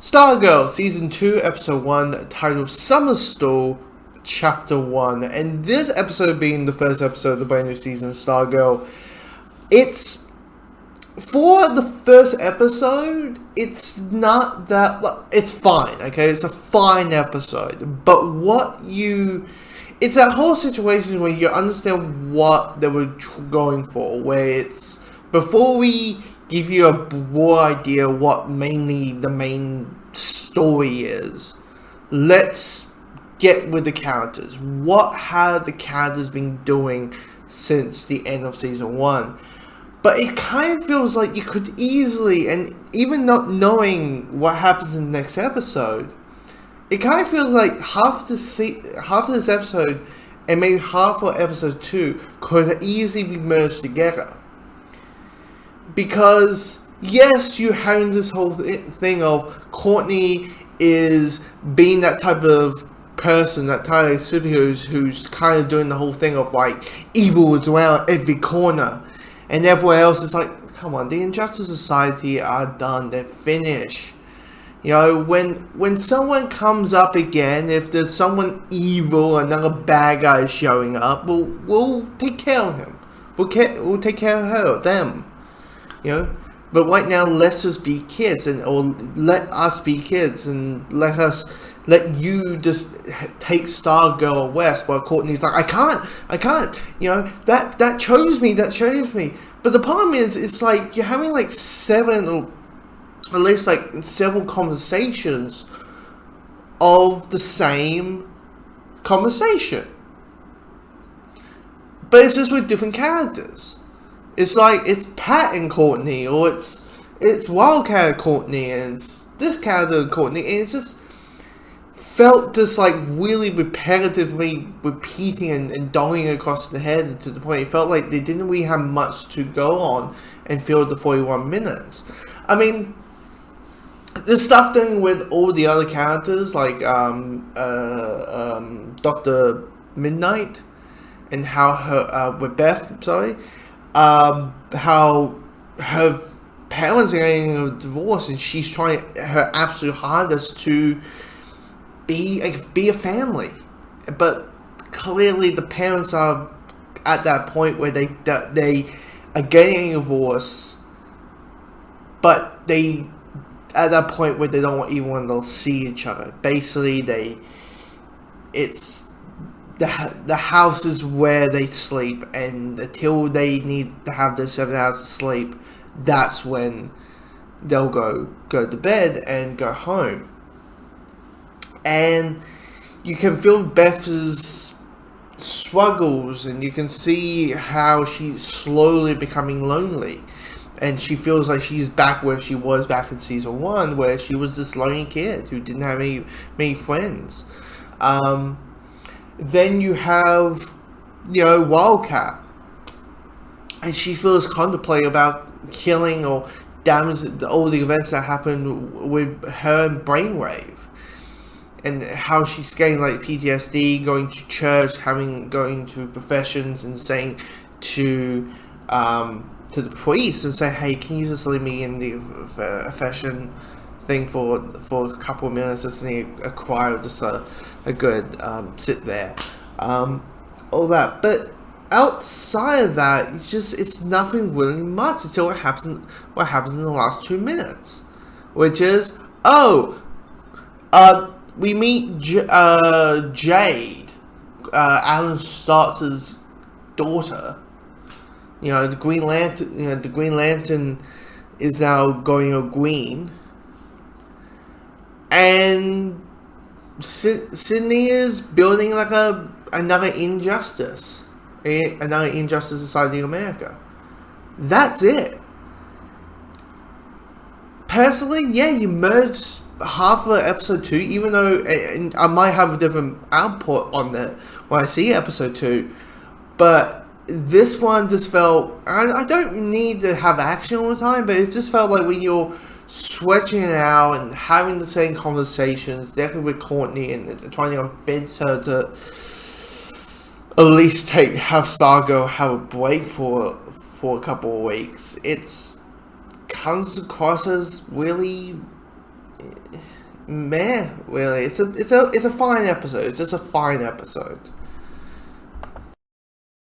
Stargirl Season 2, Episode 1, titled Summer Storm, Chapter 1. And this episode being the first episode of the brand new season of Stargirl, it's... for the first episode, it's not that... it's fine, okay? It's a fine episode. But what you... it's that whole situation where you understand what they were going for, where it's... before we give you a broad idea what mainly the main story is, let's get with the characters. What have the characters been doing since the end of Season 1? But it kind of feels like you could easily, and even not knowing what happens in the next episode, it kind of feels like half of this episode and maybe half of episode 2 could easily be merged together. Because, yes, you're having this whole thing of Courtney is being that type of person, that type of superhero who's kind of doing the whole thing of like evil is around every corner. And everyone else is like, come on, the Injustice Society are done, they're finished. You know, when someone comes up again, if there's someone evil, another bad guy showing up, we'll take care of him. We'll take care of her, them. You know, but right now, let's just be kids, or let us be kids, and let you just take Stargirl west. While Courtney's like, I can't. You know, that chose me. But the problem is, it's like you're having like 7 or at least like several conversations of the same conversation, but it's just with different characters. It's like, it's Pat and Courtney, or it's Wildcat Courtney, and it's this character Courtney, and it's just felt just like really repetitively repeating and dying across the head to the point it felt like they didn't really have much to go on and fill the 41 minutes. I mean, there's stuff doing with all the other characters, like Dr. Midnight, and how her, with Beth, sorry, how her parents are getting a divorce and she's trying her absolute hardest to be a family, but clearly the parents are at that point where they are getting a divorce, but they at that point where they don't even want to see each other. Basically, it's the house is where they sleep, and until they need to have their 7 hours of sleep, that's when they'll go to bed and go home. And you can feel Beth's struggles, and you can see how she's slowly becoming lonely, and she feels like she's back where she was back in Season 1, where she was this lonely kid who didn't have many friends. Then you have, you know, Wildcat, and she feels contemplating about killing or damaging all the events that happened with her and Brainwave, and how she's getting like PTSD, going to church, going to professions, and saying to the priest and say, hey, can you just leave me in the profession thing for a couple of minutes, just need a cry or just a good sit there, all that. But outside of that, it's nothing really much until what happens in the last 2 minutes, which is we meet Jade, Alan Stark's daughter. You know, the Green Lantern. You know, the Green Lantern is now going green, and Sydney is building like another Injustice Society of America. That's it. Personally, yeah, you merged half of episode 2, even though I might have a different output on that when I see episode 2, but this one just felt, I don't need to have action all the time, but it just felt like when you're stretching it out and having the same conversations, definitely with Courtney, and trying to convince her to at least have Stargirl have a break for a couple of weeks, it's comes across as really meh. Really, it's a fine episode. It's just a fine episode.